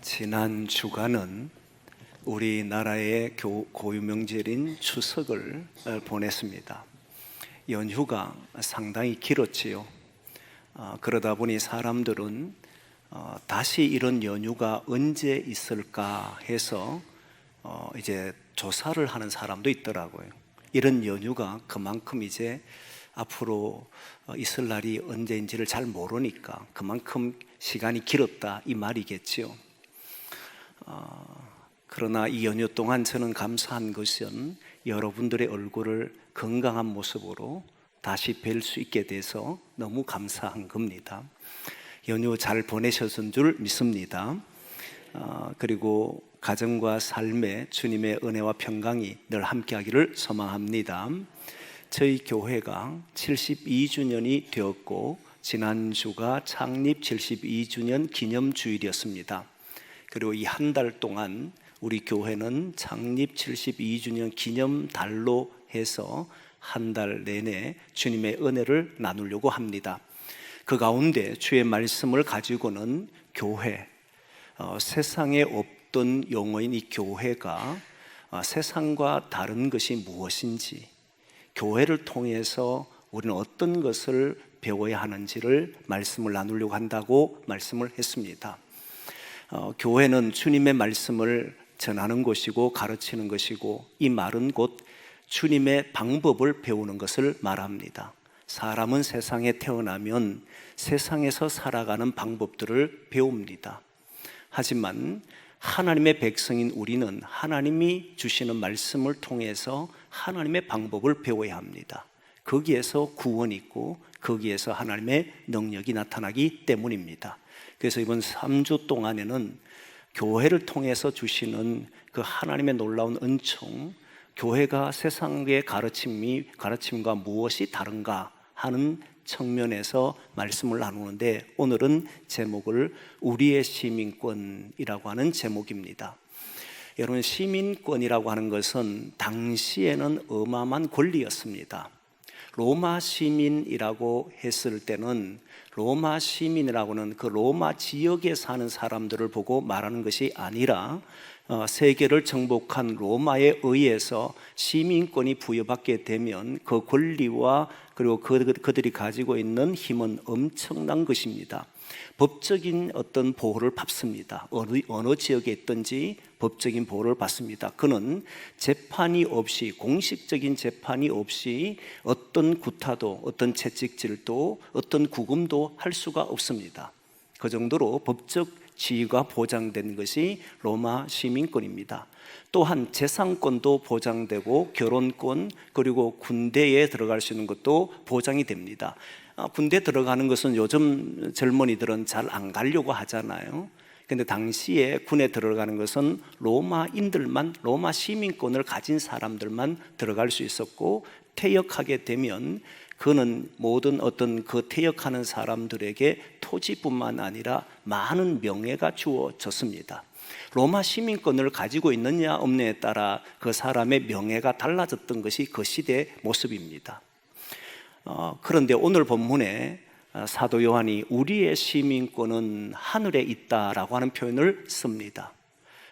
지난 주간은 우리나라의 고유명절인 추석을 보냈습니다. 연휴가 상당히 길었지요. 그러다 보니 사람들은 다시 이런 연휴가 언제 있을까 해서 이제 조사를 하는 사람도 있더라고요. 이런 연휴가 그만큼 이제 앞으로 있을 날이 언제인지를 잘 모르니까 그만큼 시간이 길었다 이 말이겠지요. 그러나 이 연휴 동안 저는 감사한 것은 여러분들의 얼굴을 건강한 모습으로 다시 뵐 수 있게 돼서 너무 감사한 겁니다. 연휴 잘 보내셨은 줄 믿습니다. 그리고 가정과 삶에 주님의 은혜와 평강이 늘 함께하기를 소망합니다. 저희 교회가 72주년이 되었고 지난주가 창립 72주년 기념주일이었습니다. 그리고 이 한 달 동안 우리 교회는 창립 72주년 기념달로 해서 한 달 내내 주님의 은혜를 나누려고 합니다. 그 가운데 주의 말씀을 가지고는 교회, 세상에 없던 용어인 이 교회가 세상과 다른 것이 무엇인지, 교회를 통해서 우리는 어떤 것을 배워야 하는지를 말씀을 나누려고 한다고 말씀을 했습니다. 교회는 주님의 말씀을 전하는 곳이고 가르치는 것이고, 이 말은 곧 주님의 방법을 배우는 것을 말합니다. 사람은 세상에 태어나면 세상에서 살아가는 방법들을 배웁니다. 하지만 하나님의 백성인 우리는 하나님이 주시는 말씀을 통해서 하나님의 방법을 배워야 합니다. 거기에서 구원이 있고 거기에서 하나님의 능력이 나타나기 때문입니다. 그래서 이번 3주 동안에는 교회를 통해서 주시는 그 하나님의 놀라운 은총, 교회가 세상의 가르침과 무엇이 다른가 하는 측면에서 말씀을 나누는데, 오늘은 제목을 우리의 시민권이라고 하는 제목입니다. 여러분, 시민권이라고 하는 것은 당시에는 어마어마한 권리였습니다. 로마 시민이라고 했을 때는 로마 시민이라고는 그 로마 지역에 사는 사람들을 보고 말하는 것이 아니라 세계를 정복한 로마에 의해서 시민권이 부여받게 되면 그 권리와 그리고 그들이 가지고 있는 힘은 엄청난 것입니다. 법적인 어떤 보호를 받습니다. 어느 지역에 있든지 법적인 보호를 받습니다. 그는 재판이 없이, 공식적인 재판이 없이 어떤 구타도, 어떤 채찍질도, 어떤 구금도 할 수가 없습니다. 그 정도로 법적 지위가 보장된 것이 로마 시민권입니다. 또한 재산권도 보장되고 결혼권, 그리고 군대에 들어갈 수 있는 것도 보장이 됩니다. 군대 들어가는 것은 요즘 젊은이들은 잘 안 가려고 하잖아요. 근데 당시에 군에 들어가는 것은 로마인들만, 로마 시민권을 가진 사람들만 들어갈 수 있었고, 퇴역하게 되면 그는 모든 어떤 그 퇴역하는 사람들에게 토지뿐만 아니라 많은 명예가 주어졌습니다. 로마 시민권을 가지고 있느냐 없느냐에 따라 그 사람의 명예가 달라졌던 것이 그 시대의 모습입니다. 그런데 오늘 본문에 사도 요한이 우리의 시민권은 하늘에 있다라고 하는 표현을 씁니다.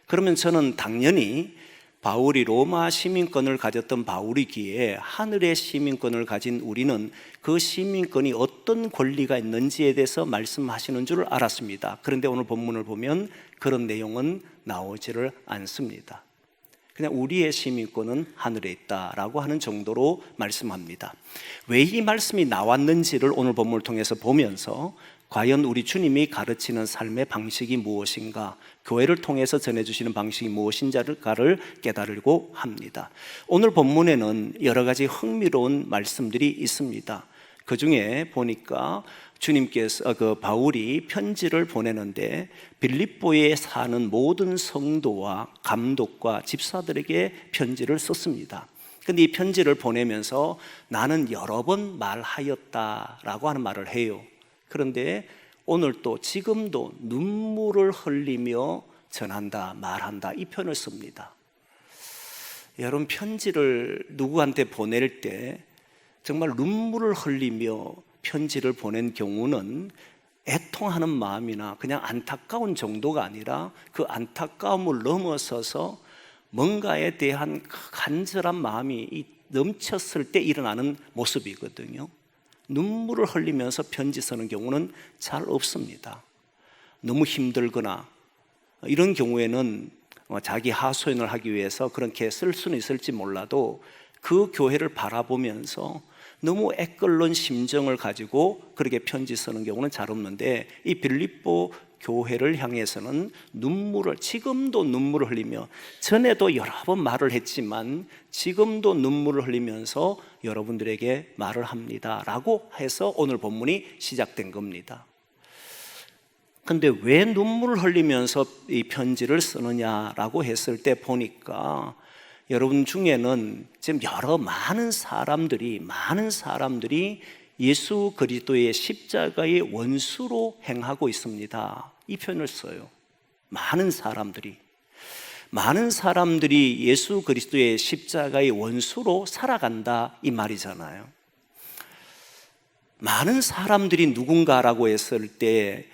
그러면 저는 당연히 바울이 로마 시민권을 가졌던 바울이기에 하늘의 시민권을 가진 우리는 그 시민권이 어떤 권리가 있는지에 대해서 말씀하시는 줄 알았습니다. 그런데 오늘 본문을 보면 그런 내용은 나오지를 않습니다. 그냥 우리의 시민권은 하늘에 있다라고 하는 정도로 말씀합니다. 왜 이 말씀이 나왔는지를 오늘 본문을 통해서 보면서 과연 우리 주님이 가르치는 삶의 방식이 무엇인가, 교회를 통해서 전해주시는 방식이 무엇인가를 깨달으려고 합니다. 오늘 본문에는 여러 가지 흥미로운 말씀들이 있습니다. 그 중에 보니까 주님께서 바울이 편지를 보내는데 빌립보에 사는 모든 성도와 감독과 집사들에게 편지를 썼습니다. 근데 이 편지를 보내면서 나는 여러 번 말하였다라고 하는 말을 해요. 그런데 오늘 또 지금도 눈물을 흘리며 전한다, 말한다, 이 표현을 씁니다. 여러분, 편지를 누구한테 보낼 때 정말 눈물을 흘리며 편지를 보낸 경우는 애통하는 마음이나 그냥 안타까운 정도가 아니라 그 안타까움을 넘어서서 뭔가에 대한 간절한 마음이 넘쳤을 때 일어나는 모습이거든요. 눈물을 흘리면서 편지 쓰는 경우는 잘 없습니다. 너무 힘들거나 이런 경우에는 자기 하소연을 하기 위해서 그렇게 쓸 수는 있을지 몰라도 그 교회를 바라보면서 너무 애끓는 심정을 가지고 그렇게 편지 쓰는 경우는 잘 없는데, 이 빌립보 교회를 향해서는 지금도 눈물을 흘리며, 전에도 여러 번 말을 했지만 지금도 눈물을 흘리면서 여러분들에게 말을 합니다 라고 해서 오늘 본문이 시작된 겁니다. 근데 왜 눈물을 흘리면서 이 편지를 쓰느냐라고 했을 때 보니까, 여러분 중에는 지금 많은 사람들이 예수 그리스도의 십자가의 원수로 행하고 있습니다. 이 표현을 써요. 많은 사람들이 예수 그리스도의 십자가의 원수로 살아간다, 이 말이잖아요. 많은 사람들이 누군가라고 했을 때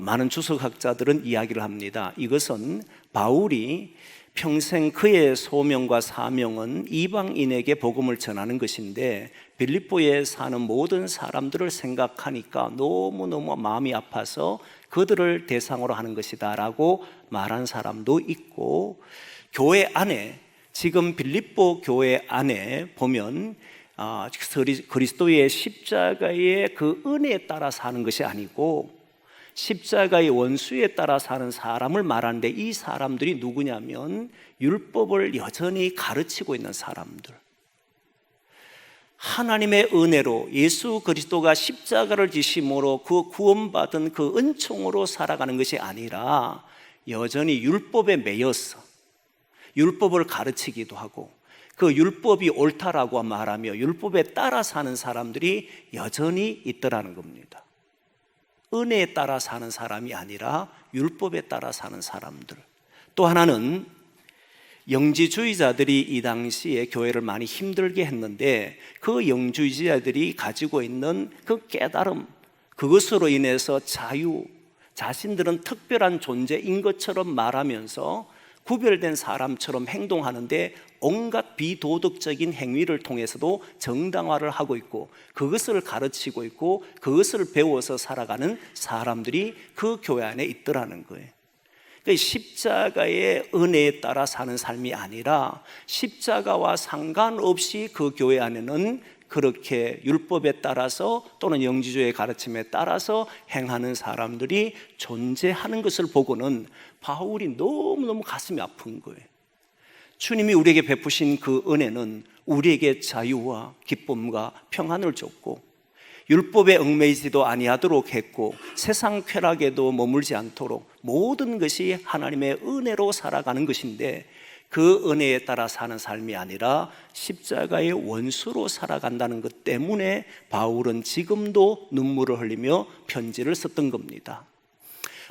많은 주석학자들은 이야기를 합니다. 이것은 바울이 평생 그의 소명과 사명은 이방인에게 복음을 전하는 것인데, 빌립보에 사는 모든 사람들을 생각하니까 너무너무 마음이 아파서 그들을 대상으로 하는 것이다 라고 말한 사람도 있고, 교회 안에, 지금 빌립보 교회 안에 보면 그리스도의 십자가의 그 은혜에 따라 사는 것이 아니고 십자가의 원수에 따라 사는 사람을 말하는데, 이 사람들이 누구냐면 율법을 여전히 가르치고 있는 사람들, 하나님의 은혜로 예수 그리스도가 십자가를 지심으로 그 구원받은 그 은총으로 살아가는 것이 아니라 여전히 율법에 매여서 율법을 가르치기도 하고 그 율법이 옳다라고 말하며 율법에 따라 사는 사람들이 여전히 있더라는 겁니다. 은혜에 따라 사는 사람이 아니라 율법에 따라 사는 사람들. 또 하나는 영지주의자들이 이 당시에 교회를 많이 힘들게 했는데, 그 영지주의자들이 가지고 있는 그 깨달음, 그것으로 인해서 자신들은 특별한 존재인 것처럼 말하면서 구별된 사람처럼 행동하는데 온갖 비도덕적인 행위를 통해서도 정당화를 하고 있고 그것을 가르치고 있고 그것을 배워서 살아가는 사람들이 그 교회 안에 있더라는 거예요. 그러니까 십자가의 은혜에 따라 사는 삶이 아니라 십자가와 상관없이 그 교회 안에는 그렇게 율법에 따라서 또는 영지주의 가르침에 따라서 행하는 사람들이 존재하는 것을 보고는 바울이 너무너무 가슴이 아픈 거예요. 주님이 우리에게 베푸신 그 은혜는 우리에게 자유와 기쁨과 평안을 줬고 율법에 얽매이지도 아니하도록 했고 세상 쾌락에도 머물지 않도록 모든 것이 하나님의 은혜로 살아가는 것인데, 그 은혜에 따라 사는 삶이 아니라 십자가의 원수로 살아간다는 것 때문에 바울은 지금도 눈물을 흘리며 편지를 썼던 겁니다.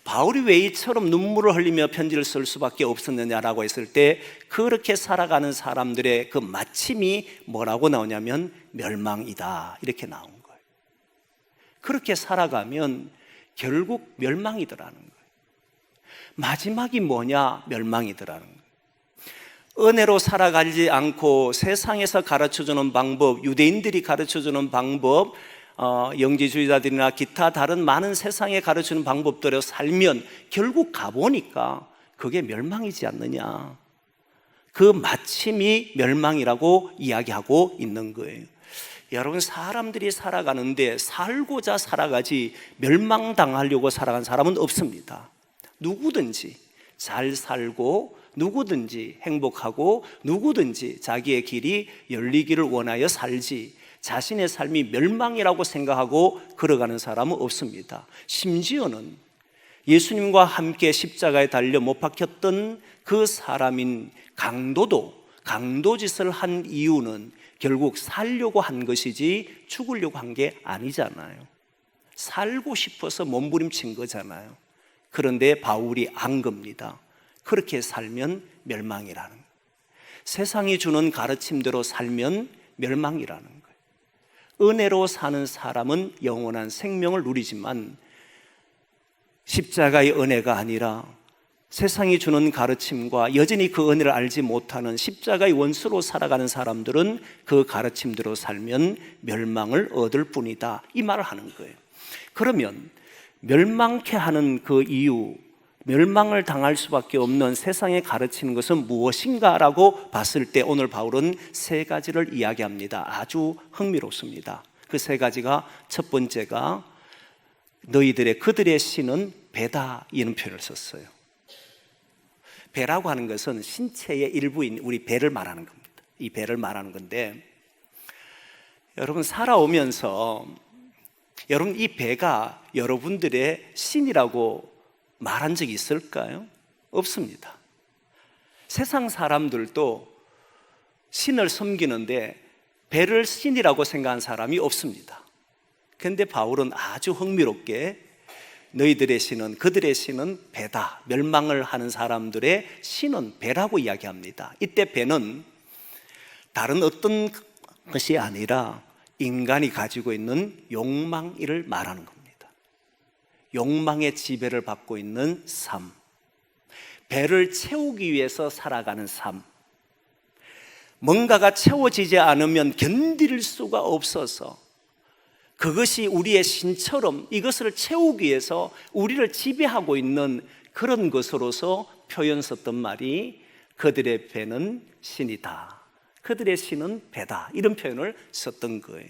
바울이 왜 이처럼 눈물을 흘리며 편지를 쓸 수밖에 없었느냐라고 했을 때, 그렇게 살아가는 사람들의 그 마침이 뭐라고 나오냐면 멸망이다, 이렇게 나온 거예요. 그렇게 살아가면 결국 멸망이더라는 거예요. 마지막이 뭐냐? 멸망이더라는 거예요. 은혜로 살아가지 않고 세상에서 가르쳐주는 방법, 유대인들이 가르쳐주는 방법, 영지주의자들이나 기타 다른 많은 세상에 가르치는 방법대로 살면 결국 가보니까 그게 멸망이지 않느냐, 그 마침이 멸망이라고 이야기하고 있는 거예요. 여러분, 사람들이 살아가는데 살고자 살아가지 멸망당하려고 살아간 사람은 없습니다. 누구든지 잘 살고 누구든지 행복하고 누구든지 자기의 길이 열리기를 원하여 살지, 자신의 삶이 멸망이라고 생각하고 걸어가는 사람은 없습니다. 심지어는 예수님과 함께 십자가에 달려 못 박혔던 그 사람인 강도도 강도짓을 한 이유는 결국 살려고 한 것이지 죽으려고 한 게 아니잖아요. 살고 싶어서 몸부림친 거잖아요. 그런데 바울이 안 겁니다. 그렇게 살면 멸망이라는 거예요. 세상이 주는 가르침대로 살면 멸망이라는 거예요. 은혜로 사는 사람은 영원한 생명을 누리지만 십자가의 은혜가 아니라 세상이 주는 가르침과 여전히 그 은혜를 알지 못하는 십자가의 원수로 살아가는 사람들은 그 가르침대로 살면 멸망을 얻을 뿐이다, 이 말을 하는 거예요. 그러면 멸망케 하는 그 이유, 멸망을 당할 수밖에 없는 세상에 가르치는 것은 무엇인가 라고 봤을 때 오늘 바울은 세 가지를 이야기합니다. 아주 흥미롭습니다. 그 세 가지가, 첫 번째가 그들의 신은 배다, 이런 표현을 썼어요. 배라고 하는 것은 신체의 일부인 우리 배를 말하는 겁니다. 이 배를 말하는 건데, 여러분 살아오면서 여러분 이 배가 여러분들의 신이라고 말한 적이 있을까요? 없습니다. 세상 사람들도 신을 섬기는데 배를 신이라고 생각한 사람이 없습니다. 그런데 바울은 아주 흥미롭게 너희들의 신은, 그들의 신은 배다, 멸망을 하는 사람들의 신은 배라고 이야기합니다. 이때 배는 다른 어떤 것이 아니라 인간이 가지고 있는 욕망을 말하는 겁니다. 욕망의 지배를 받고 있는 삶, 배를 채우기 위해서 살아가는 삶, 뭔가가 채워지지 않으면 견딜 수가 없어서 그것이 우리의 신처럼 이것을 채우기 위해서 우리를 지배하고 있는 그런 것으로서 표현 썼던 말이 그들의 배는 신이다, 그들의 신은 배다, 이런 표현을 썼던 거예요.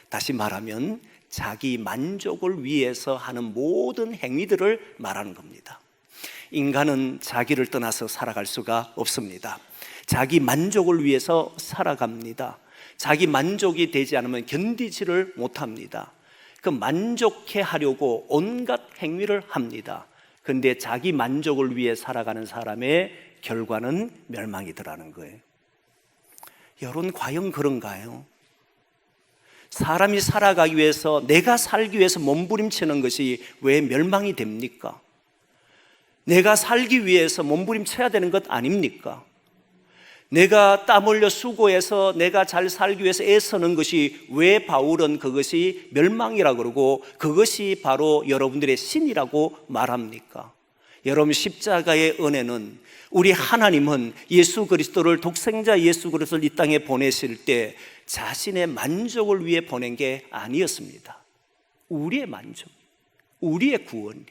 다시 말하면 자기 만족을 위해서 하는 모든 행위들을 말하는 겁니다. 인간은 자기를 떠나서 살아갈 수가 없습니다. 자기 만족을 위해서 살아갑니다. 자기 만족이 되지 않으면 견디지를 못합니다. 그 만족해 하려고 온갖 행위를 합니다. 그런데 자기 만족을 위해 살아가는 사람의 결과는 멸망이더라는 거예요. 여러분 과연 그런가요? 사람이 살아가기 위해서, 내가 살기 위해서 몸부림치는 것이 왜 멸망이 됩니까? 내가 살기 위해서 몸부림쳐야 되는 것 아닙니까? 내가 땀 흘려 수고해서 내가 잘 살기 위해서 애쓰는 것이 왜 바울은 그것이 멸망이라고 그러고 그것이 바로 여러분들의 신이라고 말합니까? 여러분 십자가의 은혜는, 우리 하나님은 예수 그리스도를, 독생자 예수 그리스도를 이 땅에 보내실 때 자신의 만족을 위해 보낸 게 아니었습니다. 우리의 만족, 우리의 구원,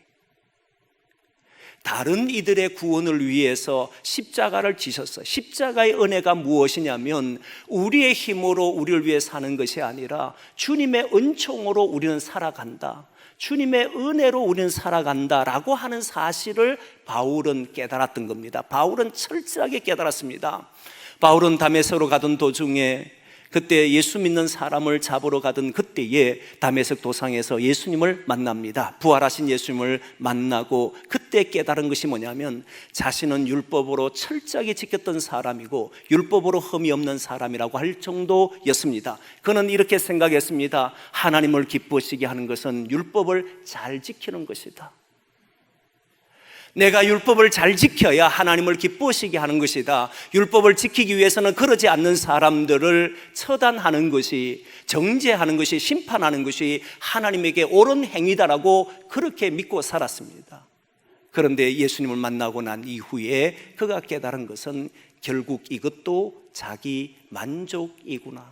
다른 이들의 구원을 위해서 십자가를 지셨어요. 십자가의 은혜가 무엇이냐면 우리의 힘으로 우리를 위해 사는 것이 아니라 주님의 은총으로 우리는 살아간다, 주님의 은혜로 우리는 살아간다라고 하는 사실을 바울은 깨달았던 겁니다. 바울은 철저하게 깨달았습니다. 바울은 다메섹으로 가던 도중에, 그때 예수 믿는 사람을 잡으러 가던 그때에 다메섹 도상에서 예수님을 만납니다. 부활하신 예수님을 만나고 그때 깨달은 것이 뭐냐면 자신은 율법으로 철저하게 지켰던 사람이고 율법으로 흠이 없는 사람이라고 할 정도였습니다. 그는 이렇게 생각했습니다. 하나님을 기쁘시게 하는 것은 율법을 잘 지키는 것이다. 내가 율법을 잘 지켜야 하나님을 기쁘시게 하는 것이다. 율법을 지키기 위해서는 그러지 않는 사람들을 처단하는 것이, 정죄하는 것이, 심판하는 것이 하나님에게 옳은 행위다라고 그렇게 믿고 살았습니다. 그런데 예수님을 만나고 난 이후에 그가 깨달은 것은 결국 이것도 자기 만족이구나.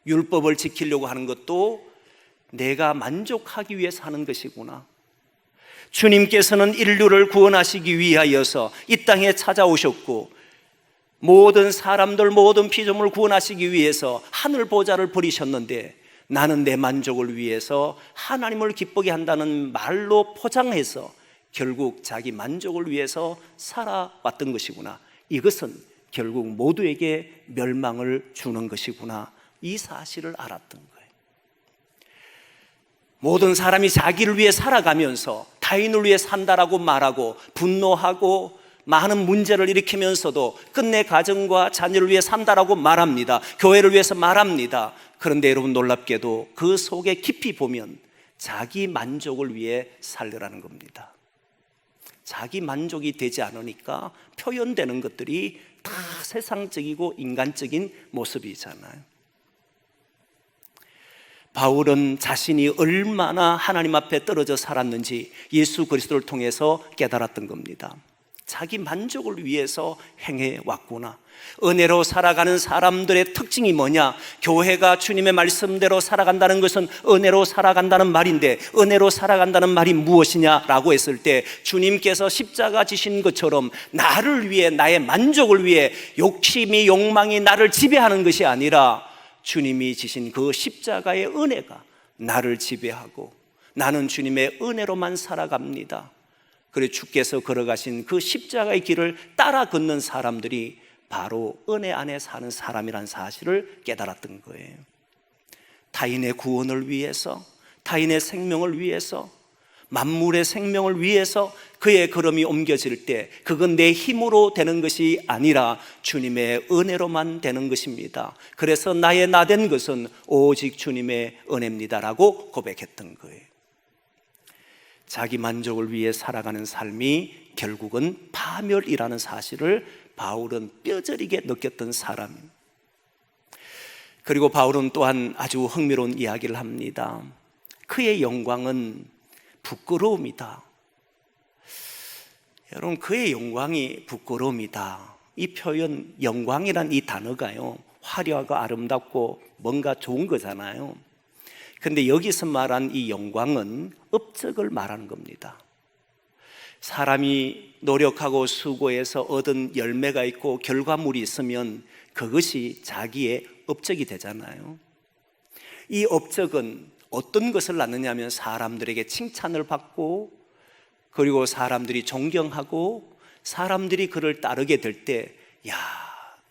율법을 지키려고 하는 것도 내가 만족하기 위해서 하는 것이구나. 주님께서는 인류를 구원하시기 위하여서 이 땅에 찾아오셨고 모든 사람들, 모든 피조물을 구원하시기 위해서 하늘 보좌를 버리셨는데 나는 내 만족을 위해서 하나님을 기쁘게 한다는 말로 포장해서 결국 자기 만족을 위해서 살아왔던 것이구나. 이것은 결국 모두에게 멸망을 주는 것이구나, 이 사실을 알았던 거예요. 모든 사람이 자기를 위해 살아가면서 타인을 위해 산다라고 말하고 분노하고 많은 문제를 일으키면서도 끝내 가정과 자녀를 위해 산다라고 말합니다. 교회를 위해서 말합니다. 그런데 여러분 놀랍게도 그 속에 깊이 보면 자기 만족을 위해 살려라는 겁니다. 자기 만족이 되지 않으니까 표현되는 것들이 다 세상적이고 인간적인 모습이잖아요. 바울은 자신이 얼마나 하나님 앞에 떨어져 살았는지 예수 그리스도를 통해서 깨달았던 겁니다. 자기 만족을 위해서 행해 왔구나. 은혜로 살아가는 사람들의 특징이 뭐냐? 교회가 주님의 말씀대로 살아간다는 것은 은혜로 살아간다는 말인데, 은혜로 살아간다는 말이 무엇이냐라고 했을 때, 주님께서 십자가 지신 것처럼 나를 위해, 나의 만족을 위해 욕심이, 욕망이 나를 지배하는 것이 아니라 주님이 지신 그 십자가의 은혜가 나를 지배하고 나는 주님의 은혜로만 살아갑니다. 그리고 주께서 걸어가신 그 십자가의 길을 따라 걷는 사람들이 바로 은혜 안에 사는 사람이라는 사실을 깨달았던 거예요. 타인의 구원을 위해서, 타인의 생명을 위해서, 만물의 생명을 위해서 그의 걸음이 옮겨질 때 그건 내 힘으로 되는 것이 아니라 주님의 은혜로만 되는 것입니다. 그래서 나의 나 된 것은 오직 주님의 은혜입니다라고 고백했던 거예요. 자기 만족을 위해 살아가는 삶이 결국은 파멸이라는 사실을 바울은 뼈저리게 느꼈던 사람입니다. 그리고 바울은 또한 아주 흥미로운 이야기를 합니다. 그의 영광은 부끄러움이다. 여러분, 그의 영광이 부끄러움이다. 이 표현, 영광이란 이 단어가요, 화려하고 아름답고 뭔가 좋은 거잖아요. 근데 여기서 말한 이 영광은 업적을 말하는 겁니다. 사람이 노력하고 수고해서 얻은 열매가 있고 결과물이 있으면 그것이 자기의 업적이 되잖아요. 이 업적은 어떤 것을 낳느냐면 사람들에게 칭찬을 받고, 그리고 사람들이 존경하고 사람들이 그를 따르게 될 때, 야,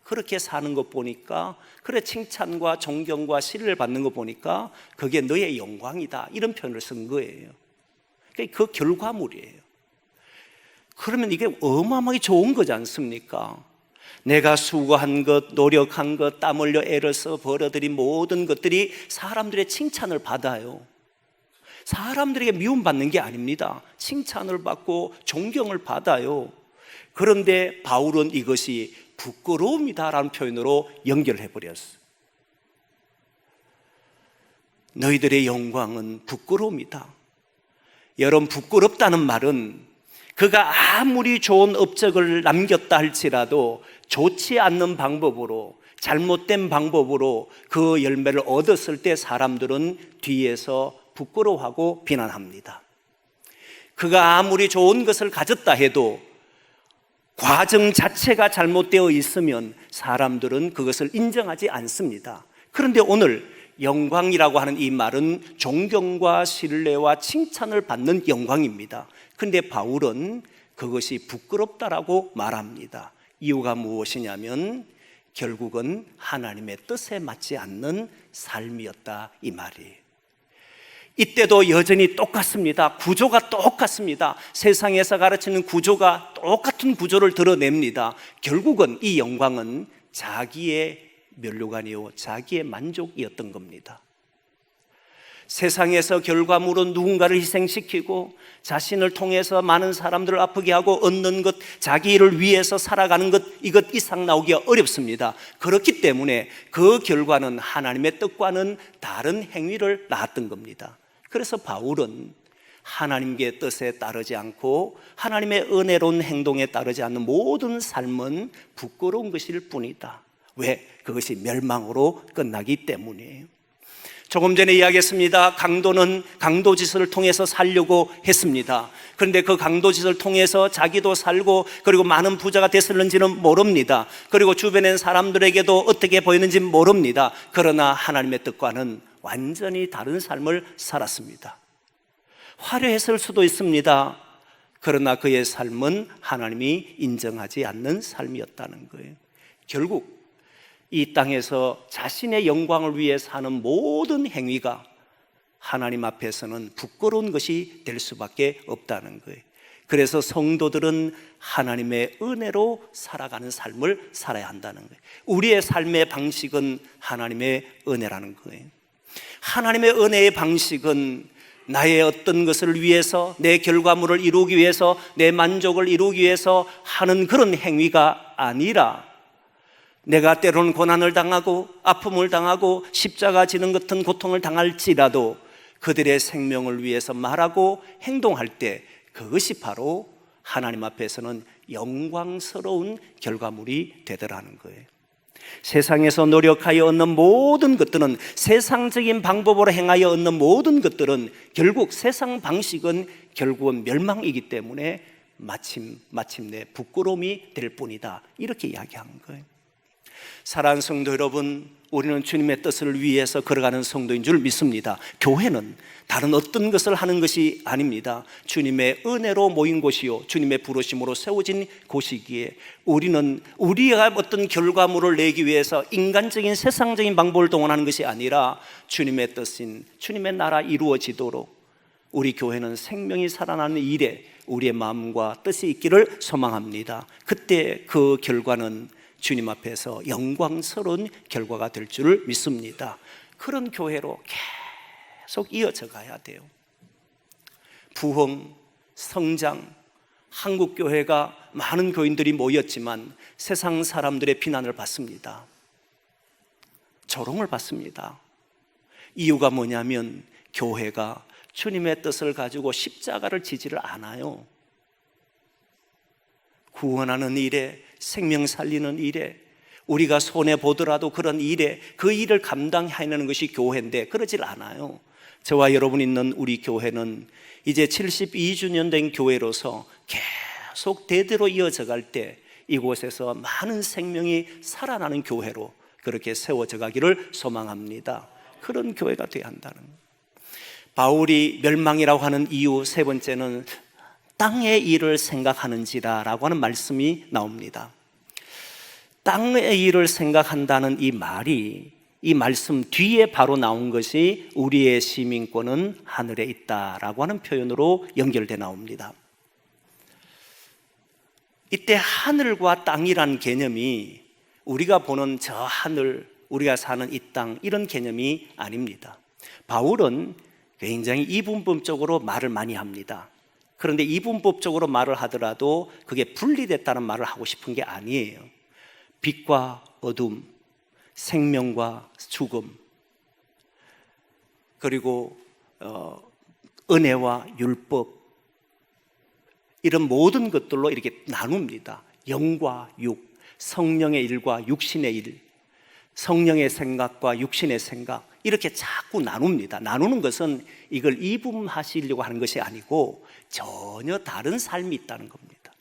그렇게 사는 것 보니까, 그래, 칭찬과 존경과 신뢰를 받는 것 보니까 그게 너의 영광이다, 이런 표현을 쓴 거예요. 그 결과물이에요. 그러면 이게 어마어마하게 좋은 거지 않습니까? 내가 수고한 것, 노력한 것, 땀 흘려 애를 써 벌어들인 모든 것들이 사람들의 칭찬을 받아요. 사람들에게 미움받는 게 아닙니다. 칭찬을 받고 존경을 받아요. 그런데 바울은 이것이 부끄러움이다라는 표현으로 연결해 버렸어요. 너희들의 영광은 부끄러움이다. 여러분, 부끄럽다는 말은 그가 아무리 좋은 업적을 남겼다 할지라도 좋지 않는 방법으로, 잘못된 방법으로 그 열매를 얻었을 때 사람들은 뒤에서 부끄러워하고 비난합니다. 그가 아무리 좋은 것을 가졌다 해도 과정 자체가 잘못되어 있으면 사람들은 그것을 인정하지 않습니다. 그런데 오늘 영광이라고 하는 이 말은 존경과 신뢰와 칭찬을 받는 영광입니다. 그런데 바울은 그것이 부끄럽다라고 말합니다. 이유가 무엇이냐면 결국은 하나님의 뜻에 맞지 않는 삶이었다, 이 말이에요. 이때도 여전히 똑같습니다. 구조가 똑같습니다. 세상에서 가르치는 구조가 똑같은 구조를 드러냅니다. 결국은 이 영광은 자기의 면류관이요, 자기의 만족이었던 겁니다. 세상에서 결과물은 누군가를 희생시키고 자신을 통해서 많은 사람들을 아프게 하고 얻는 것, 자기를 위해서 살아가는 것, 이것 이상 나오기가 어렵습니다. 그렇기 때문에 그 결과는 하나님의 뜻과는 다른 행위를 낳았던 겁니다. 그래서 바울은 하나님의 뜻에 따르지 않고 하나님의 은혜로운 행동에 따르지 않는 모든 삶은 부끄러운 것일 뿐이다. 왜? 그것이 멸망으로 끝나기 때문이에요. 조금 전에 이야기했습니다. 강도는 강도짓을 통해서 살려고 했습니다. 그런데 그 강도짓을 통해서 자기도 살고 그리고 많은 부자가 됐을는지는 모릅니다. 그리고 주변의 사람들에게도 어떻게 보이는지 모릅니다. 그러나 하나님의 뜻과는 완전히 다른 삶을 살았습니다. 화려했을 수도 있습니다. 그러나 그의 삶은 하나님이 인정하지 않는 삶이었다는 거예요. 결국 이 땅에서 자신의 영광을 위해 사는 모든 행위가 하나님 앞에서는 부끄러운 것이 될 수밖에 없다는 거예요. 그래서 성도들은 하나님의 은혜로 살아가는 삶을 살아야 한다는 거예요. 우리의 삶의 방식은 하나님의 은혜라는 거예요. 하나님의 은혜의 방식은 나의 어떤 것을 위해서, 내 결과물을 이루기 위해서, 내 만족을 이루기 위해서 하는 그런 행위가 아니라 내가 때로는 고난을 당하고 아픔을 당하고 십자가 지는 같은 고통을 당할지라도 그들의 생명을 위해서 말하고 행동할 때 그것이 바로 하나님 앞에서는 영광스러운 결과물이 되더라는 거예요. 세상에서 노력하여 얻는 모든 것들은, 세상적인 방법으로 행하여 얻는 모든 것들은 결국 세상 방식은 결국은 멸망이기 때문에 마침내 부끄러움이 될 뿐이다, 이렇게 이야기하는 거예요. 사랑하는 성도 여러분, 우리는 주님의 뜻을 위해서 걸어가는 성도인 줄 믿습니다. 교회는 다른 어떤 것을 하는 것이 아닙니다. 주님의 은혜로 모인 곳이요, 주님의 부르심으로 세워진 곳이기에 우리는 우리가 어떤 결과물을 내기 위해서 인간적인 세상적인 방법을 동원하는 것이 아니라 주님의 뜻인 주님의 나라 이루어지도록 우리 교회는 생명이 살아나는 일에 우리의 마음과 뜻이 있기를 소망합니다. 그때 그 결과는 주님 앞에서 영광스러운 결과가 될 줄 믿습니다. 그런 교회로 계속 이어져 가야 돼요. 부흥, 성장, 한국교회가 많은 교인들이 모였지만 세상 사람들의 비난을 받습니다. 조롱을 받습니다. 이유가 뭐냐면 교회가 주님의 뜻을 가지고 십자가를 지지를 않아요. 구원하는 일에, 생명 살리는 일에, 우리가 손해보더라도 그런 일에 그 일을 감당하는 것이 교회인데 그러질 않아요. 저와 여러분 있는 우리 교회는 이제 72주년 된 교회로서 계속 대대로 이어져 갈 때 이곳에서 많은 생명이 살아나는 교회로 그렇게 세워져 가기를 소망합니다. 그런 교회가 되어야 한다는 거예요. 바울이 멸망이라고 하는 이유 세 번째는 땅의 일을 생각하는지라라고 하는 말씀이 나옵니다. 땅의 일을 생각한다는 이 말이, 이 말씀 뒤에 바로 나온 것이 우리의 시민권은 하늘에 있다라고 하는 표현으로 연결돼 나옵니다. 이때 하늘과 땅이라는 개념이 우리가 보는 저 하늘, 우리가 사는 이 땅, 이런 개념이 아닙니다. 바울은 굉장히 이분법적으로 말을 많이 합니다. 그런데 이분법적으로 말을 하더라도 그게 분리됐다는 말을 하고 싶은 게 아니에요. 빛과 어둠, 생명과 죽음, 그리고 은혜와 율법, 이런 모든 것들로 이렇게 나눕니다. 영과 육, 성령의 일과 육신의 일, 성령의 생각과 육신의 생각, 이렇게 자꾸 나눕니다. 나누는 것은 이걸 이분하시려고 하는 것이 아니고 전혀 다른 삶이 있다는 겁니다.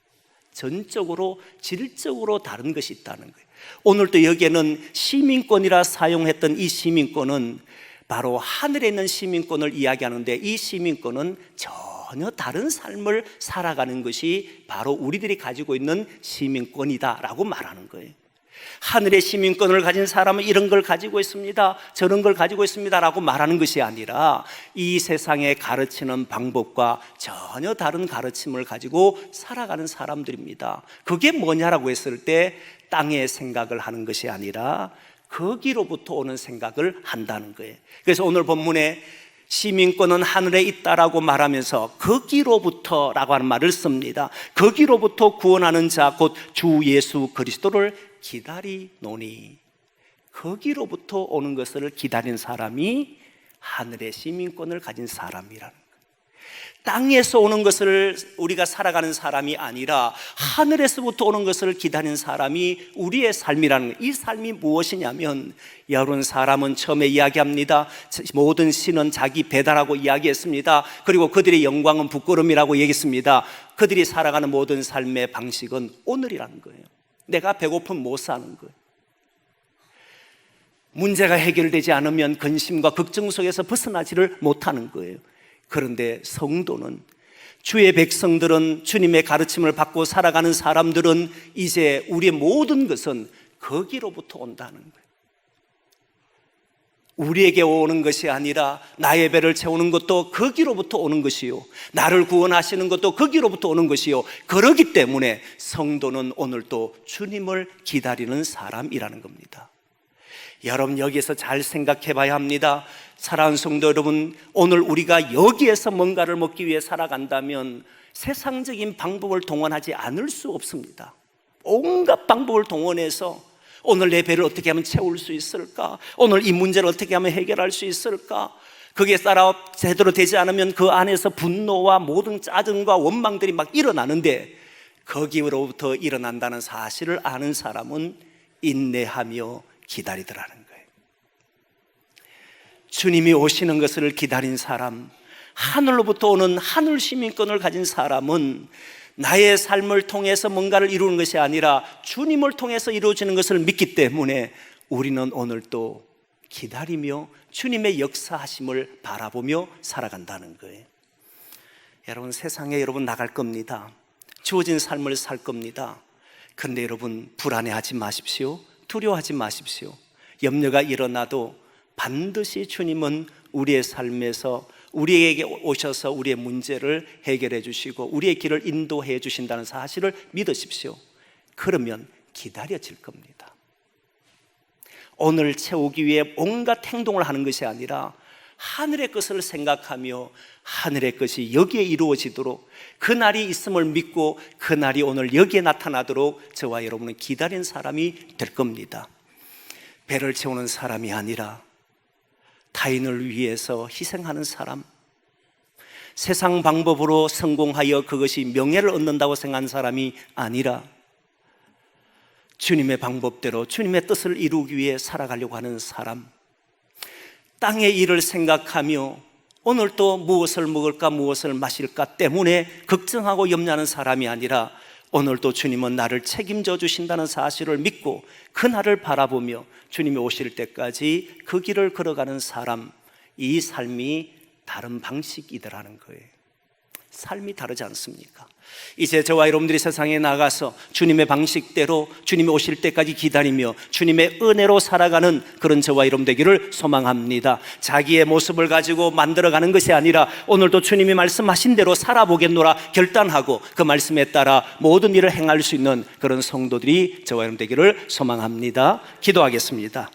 전적으로 질적으로 다른 것이 있다는 거예요. 오늘도 여기에는 시민권이라 사용했던 이 시민권은 바로 하늘에 있는 시민권을 이야기하는데, 이 시민권은 전혀 다른 삶을 살아가는 것이 바로 우리들이 가지고 있는 시민권이다라고 말하는 거예요. 하늘의 시민권을 가진 사람은 이런 걸 가지고 있습니다, 저런 걸 가지고 있습니다 라고 말하는 것이 아니라 이 세상에 가르치는 방법과 전혀 다른 가르침을 가지고 살아가는 사람들입니다. 그게 뭐냐라고 했을 때 땅의 생각을 하는 것이 아니라 거기로부터 오는 생각을 한다는 거예요. 그래서 오늘 본문에 시민권은 하늘에 있다라고 말하면서 거기로부터 라고 하는 말을 씁니다. 거기로부터 구원하는 자 곧 주 예수 그리스도를 기다리노니, 거기로부터 오는 것을 기다린 사람이 하늘의 시민권을 가진 사람이라는 거예요. 땅에서 오는 것을 우리가 살아가는 사람이 아니라 하늘에서부터 오는 것을 기다리는 사람이 우리의 삶이라는 거예요. 이 삶이 무엇이냐면, 여러분, 사람은 처음에 이야기합니다. 모든 신은 자기 배다라고 이야기했습니다. 그리고 그들의 영광은 부끄러움이라고 얘기했습니다. 그들이 살아가는 모든 삶의 방식은 오늘이라는 거예요. 내가 배고프면 못 사는 거예요. 문제가 해결되지 않으면 근심과 걱정 속에서 벗어나지를 못하는 거예요. 그런데 성도는, 주의 백성들은, 주님의 가르침을 받고 살아가는 사람들은 이제 우리의 모든 것은 거기로부터 온다는 거예요. 우리에게 오는 것이 아니라 나의 배를 채우는 것도 거기로부터 오는 것이요, 나를 구원하시는 것도 거기로부터 오는 것이요. 그렇기 때문에 성도는 오늘도 주님을 기다리는 사람이라는 겁니다. 여러분, 여기에서 잘 생각해 봐야 합니다. 사랑하는 성도 여러분, 오늘 우리가 여기에서 뭔가를 먹기 위해 살아간다면 세상적인 방법을 동원하지 않을 수 없습니다. 온갖 방법을 동원해서 오늘 내 배를 어떻게 하면 채울 수 있을까? 오늘 이 문제를 어떻게 하면 해결할 수 있을까? 그게 따라 제대로 되지 않으면 그 안에서 분노와 모든 짜증과 원망들이 막 일어나는데, 거기로부터 일어난다는 사실을 아는 사람은 인내하며 기다리더라는 거예요. 주님이 오시는 것을 기다린 사람, 하늘로부터 오는 하늘 시민권을 가진 사람은 나의 삶을 통해서 뭔가를 이루는 것이 아니라 주님을 통해서 이루어지는 것을 믿기 때문에 우리는 오늘 또 기다리며 주님의 역사하심을 바라보며 살아간다는 거예요. 여러분, 세상에 여러분 나갈 겁니다. 주어진 삶을 살 겁니다. 그런데 여러분, 불안해하지 마십시오. 두려워하지 마십시오. 염려가 일어나도 반드시 주님은 우리의 삶에서 우리에게 오셔서 우리의 문제를 해결해 주시고 우리의 길을 인도해 주신다는 사실을 믿으십시오. 그러면 기다려질 겁니다. 오늘 채우기 위해 온갖 행동을 하는 것이 아니라 하늘의 것을 생각하며 하늘의 것이 여기에 이루어지도록, 그날이 있음을 믿고 그날이 오늘 여기에 나타나도록 저와 여러분은 기다린 사람이 될 겁니다. 배를 채우는 사람이 아니라 타인을 위해서 희생하는 사람, 세상 방법으로 성공하여 그것이 명예를 얻는다고 생각하는 사람이 아니라 주님의 방법대로 주님의 뜻을 이루기 위해 살아가려고 하는 사람, 땅의 일을 생각하며 오늘 또 무엇을 먹을까 무엇을 마실까 때문에 걱정하고 염려하는 사람이 아니라 오늘 또 주님은 나를 책임져 주신다는 사실을 믿고 그날을 바라보며 주님이 오실 때까지 그 길을 걸어가는 사람, 이 삶이 다른 방식이더라는 거예요. 삶이 다르지 않습니까? 이제 저와 여러분들이 세상에 나가서 주님의 방식대로 주님이 오실 때까지 기다리며 주님의 은혜로 살아가는 그런 저와 여러분 되기를 소망합니다. 자기의 모습을 가지고 만들어가는 것이 아니라 오늘도 주님이 말씀하신 대로 살아보겠노라 결단하고 그 말씀에 따라 모든 일을 행할 수 있는 그런 성도들이 저와 여러분 되기를 소망합니다. 기도하겠습니다.